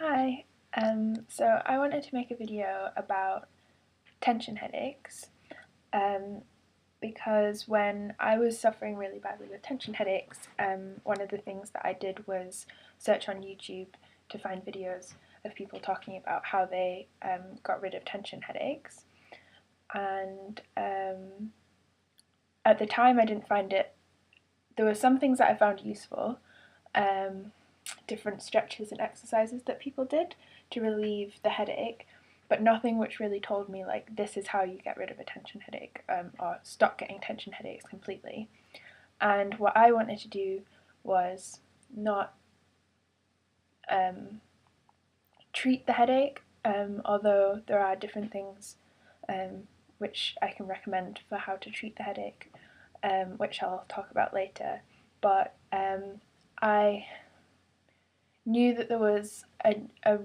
Hi, so I wanted to make a video about tension headaches because when I was suffering really badly with tension headaches, one of the things that I did was search on YouTube to find videos of people talking about how they got rid of tension headaches. And at the time I didn't find it, there were some things that I found useful, different stretches and exercises that people did to relieve the headache, but nothing which really told me like this is how you get rid of a tension headache, or stop getting tension headaches completely. And what I wanted to do was not treat the headache, although there are different things which I can recommend for how to treat the headache, which I'll talk about later. But I knew that there was a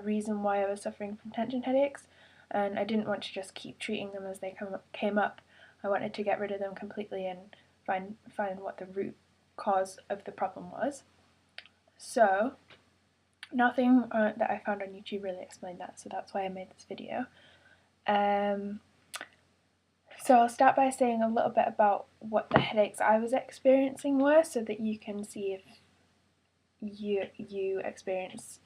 reason why I was suffering from tension headaches, and I didn't want to just keep treating them as they came up. I wanted to get rid of them completely and find what the root cause of the problem was. So nothing that I found on YouTube really explained that, so that's why I made this video. So I'll start by saying a little bit about what the headaches I was experiencing were, so that you can see if you experience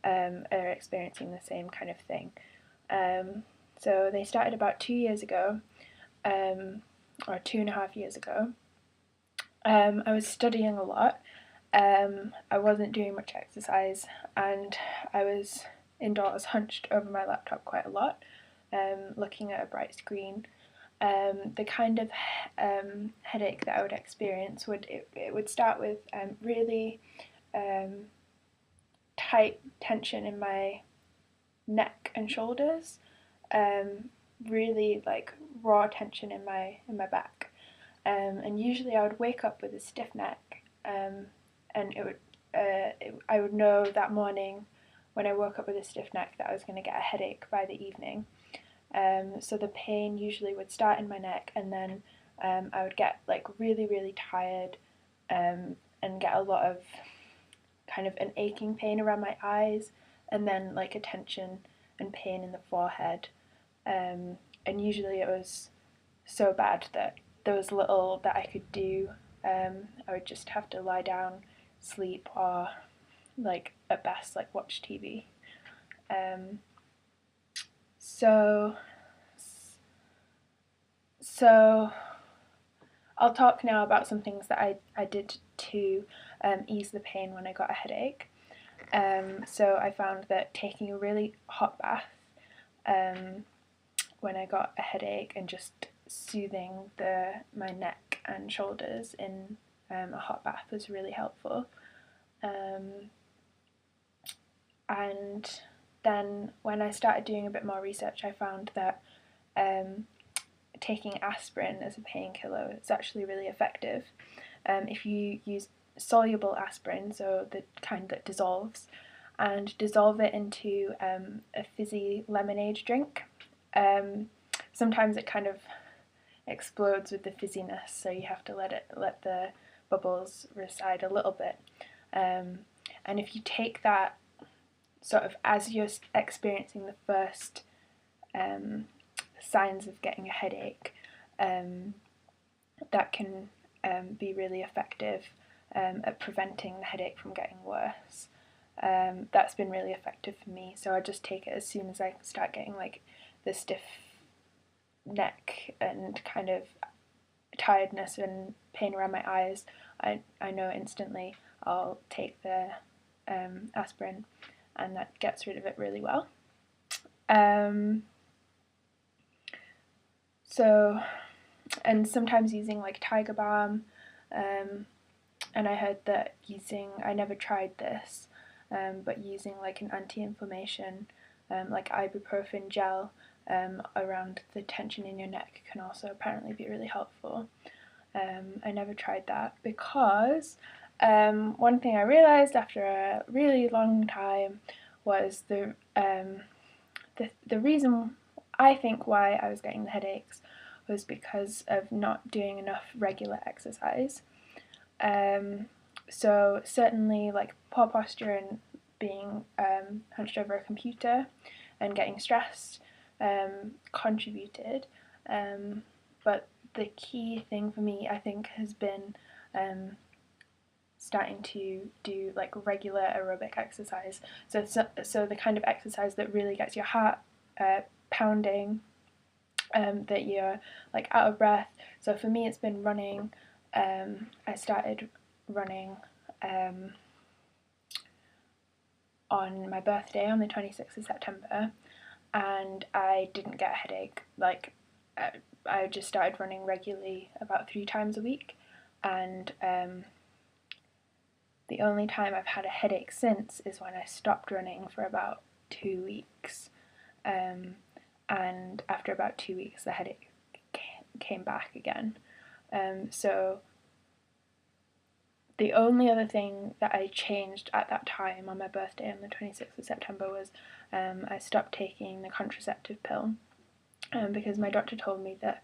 are experiencing the same kind of thing. So they started about 2 years ago, or 2.5 years ago. I was studying a lot. I wasn't doing much exercise, and I was indoors hunched over my laptop quite a lot, looking at a bright screen. The kind of headache that I would experience would start with really tight tension in my neck and shoulders, really like raw tension in my back, and usually I would wake up with a stiff neck, and I would know that morning when I woke up with a stiff neck that I was going to get a headache by the evening. So the pain usually would start in my neck, and then I would get like really tired, and get a lot of kind of an aching pain around my eyes, and then like a tension and pain in the forehead. And usually it was so bad that there was little that I could do. I would just have to lie down, sleep, or like at best like watch TV. Um, so so I'll talk now about some things that I did to ease the pain when I got a headache. So I found that taking a really hot bath when I got a headache, and just soothing my neck and shoulders in a hot bath was really helpful. And then when I started doing a bit more research, I found that taking aspirin as a painkiller is actually really effective. If you use soluble aspirin, so the kind that dissolves, and dissolve it into a fizzy lemonade drink. Sometimes it kind of explodes with the fizziness, so you have to let the bubbles recede a little bit. And if you take that sort of as you're experiencing the first signs of getting a headache, that can be really effective at preventing the headache from getting worse. That's been really effective for me, so I just take it as soon as I start getting like the stiff neck and kind of tiredness and pain around my eyes. I know instantly I'll take the aspirin, and that gets rid of it really well. And sometimes using like Tiger Balm, and I heard that I never tried this, but using like an anti-inflammation, like ibuprofen gel, around the tension in your neck can also apparently be really helpful. I never tried that because one thing I realised after a really long time was the reason I think why I was getting the headaches was because of not doing enough regular exercise. So certainly like poor posture and being hunched over a computer and getting stressed contributed. But the key thing for me, I think, has been starting to do like regular aerobic exercise. So the kind of exercise that really gets your heart pounding, that you're like out of breath. So for me, it's been running. I started running on my birthday on the 26th of September, and I didn't get a headache. Like, I just started running regularly about 3 times a week, and the only time I've had a headache since is when I stopped running for about 2 weeks. And after about 2 weeks, the headache came back again. So the only other thing that I changed at that time on my birthday on the 26th of September was I stopped taking the contraceptive pill, because my doctor told me that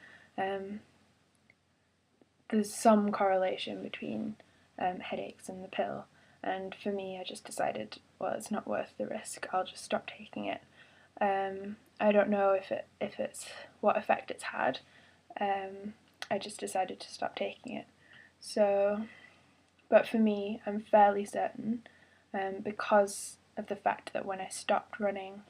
there's some correlation between headaches and the pill, and for me, I just decided, well, it's not worth the risk. I'll just stop taking it. I don't know if it's what effect it's had. I just decided to stop taking it. So, but for me, I'm fairly certain, because of the fact that when I stopped running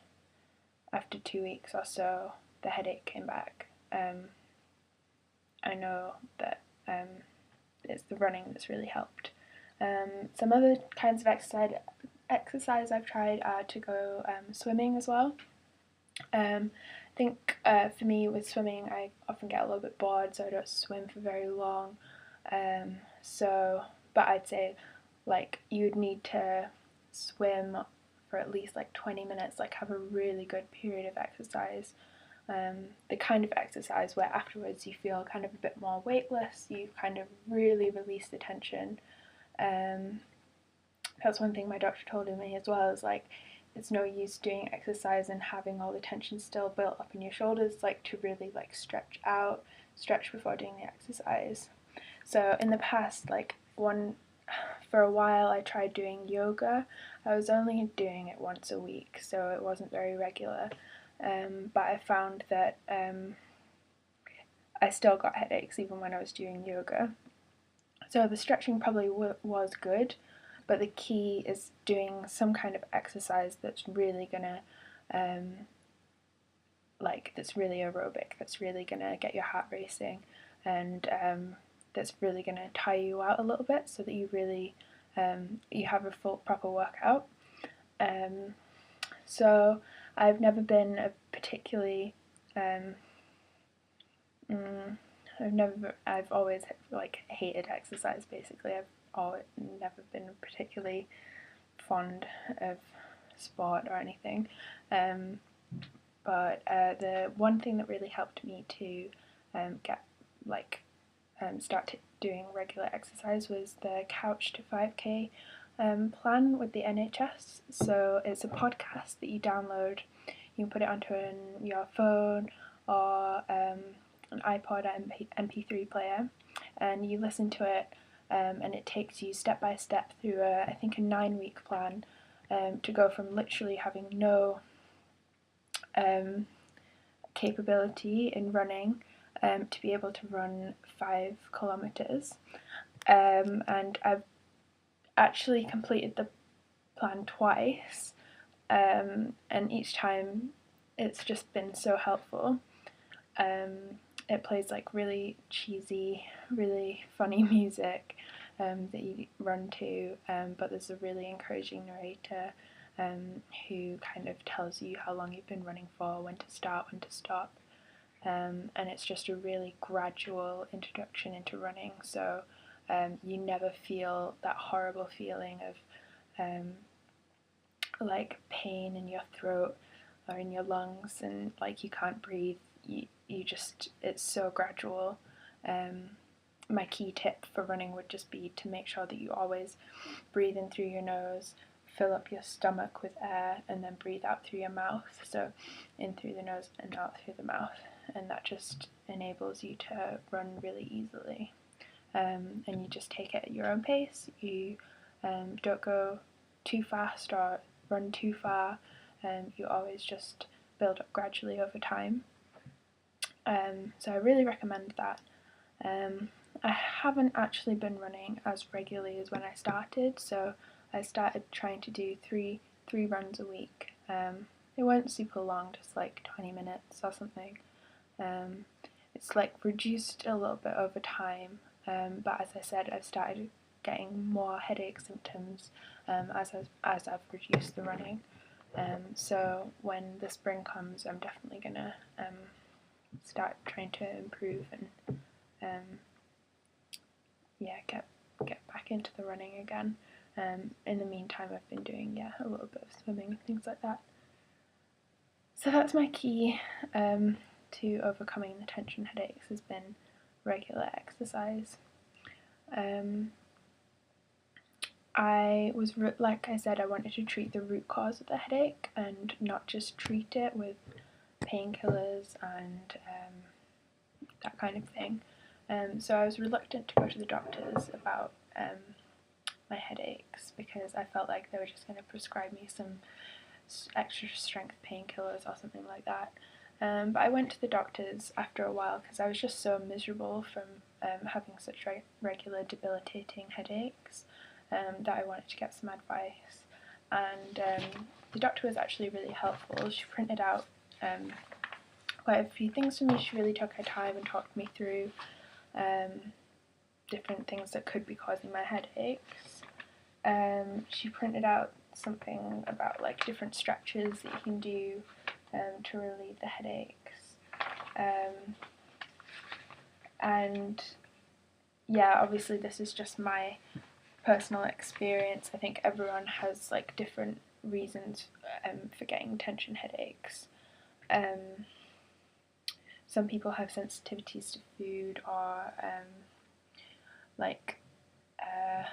after 2 weeks or so, the headache came back. I know that it's the running that's really helped. Some other kinds of exercise I've tried are to go swimming as well. I think for me with swimming, I often get a little bit bored, so I don't swim for very long. But I'd say like you would need to swim for at least like 20 minutes, like have a really good period of exercise. The kind of exercise where afterwards you feel kind of a bit more weightless, you kind of really release the tension. That's one thing my doctor told me as well, is like it's no use doing exercise and having all the tension still built up in your shoulders, like to really like stretch before doing the exercise. So in the past, for a while I tried doing yoga. I was only doing it once a week, so it wasn't very regular. But I found that I still got headaches even when I was doing yoga. So the stretching probably was good, but the key is doing some kind of exercise that's really gonna, that's really aerobic, that's really gonna get your heart racing, and that's really gonna tire you out a little bit, so that you really you have a full proper workout. So I've never been a particularly I've always like hated exercise. Basically, never been particularly fond of sport or anything. But the one thing that really helped me to start doing regular exercise was the Couch to 5K plan with the NHS. So it's a podcast that you download. You can put it onto your phone or an iPod MP3 player, and you listen to it, and it takes you step by step through I think a 9-week plan, to go from literally having no capability in running to be able to run 5 kilometres. And I've actually completed the plan twice, and each time it's just been so helpful. It plays like really cheesy, really funny music that you run to, but there's a really encouraging narrator who kind of tells you how long you've been running for, when to start, when to stop, and it's just a really gradual introduction into running, so you never feel that horrible feeling of like pain in your throat or in your lungs and like you can't breathe. You just, it's so gradual. My key tip for running would just be to make sure that you always breathe in through your nose, fill up your stomach with air, and then breathe out through your mouth. So in through the nose and out through the mouth, and that just enables you to run really easily. And you just take it at your own pace. You don't go too fast or run too far. You always just build up gradually over time. So I really recommend that. I haven't actually been running as regularly as when I started, so I started trying to do three runs a week. They weren't super long, just like 20 minutes or something. It's like reduced a little bit over time, but as I said, I've started getting more headache symptoms as I've reduced the running. So when the spring comes, I'm definitely gonna start trying to improve and get back into the running again. In the meantime, I've been doing a little bit of swimming and things like that. So that's my key to overcoming the tension headaches, has been regular exercise. I was, like I said, I wanted to treat the root cause of the headache and not just treat it with painkillers and that kind of thing. So I was reluctant to go to the doctors about my headaches because I felt like they were just going to prescribe me some extra strength painkillers or something like that. But I went to the doctors after a while because I was just so miserable from having such regular debilitating headaches that I wanted to get some advice. And the doctor was actually really helpful. She printed out quite a few things for me. She really took her time and talked me through different things that could be causing my headaches. She printed out something about like different stretches that you can do to relieve the headaches. And yeah, obviously this is just my personal experience. I think everyone has like different reasons for getting tension headaches. Some people have sensitivities to food, or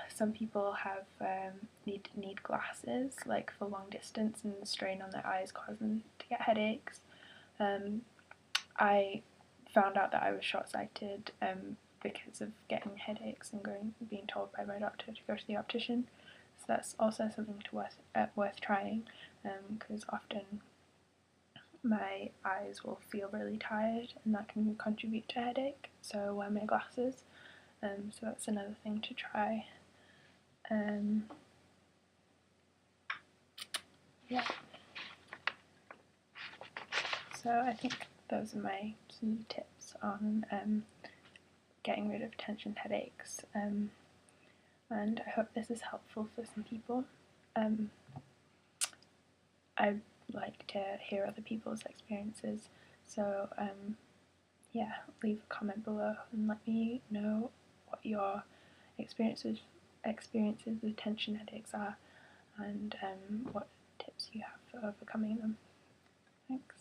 some people have need glasses, like for long distance, and the strain on their eyes cause them to get headaches. I found out that I was short-sighted because of getting headaches and being told by my doctor to go to the optician. So that's also something worth trying, because often my eyes will feel really tired and that can contribute to headache, so I wear my glasses. So that's another thing to try. Yeah. So I think those are my key tips on getting rid of tension headaches, and I hope this is helpful for some people. I like to hear other people's experiences, so yeah, leave a comment below and let me know what your experiences with tension headaches are, and what tips you have for overcoming them. Thanks.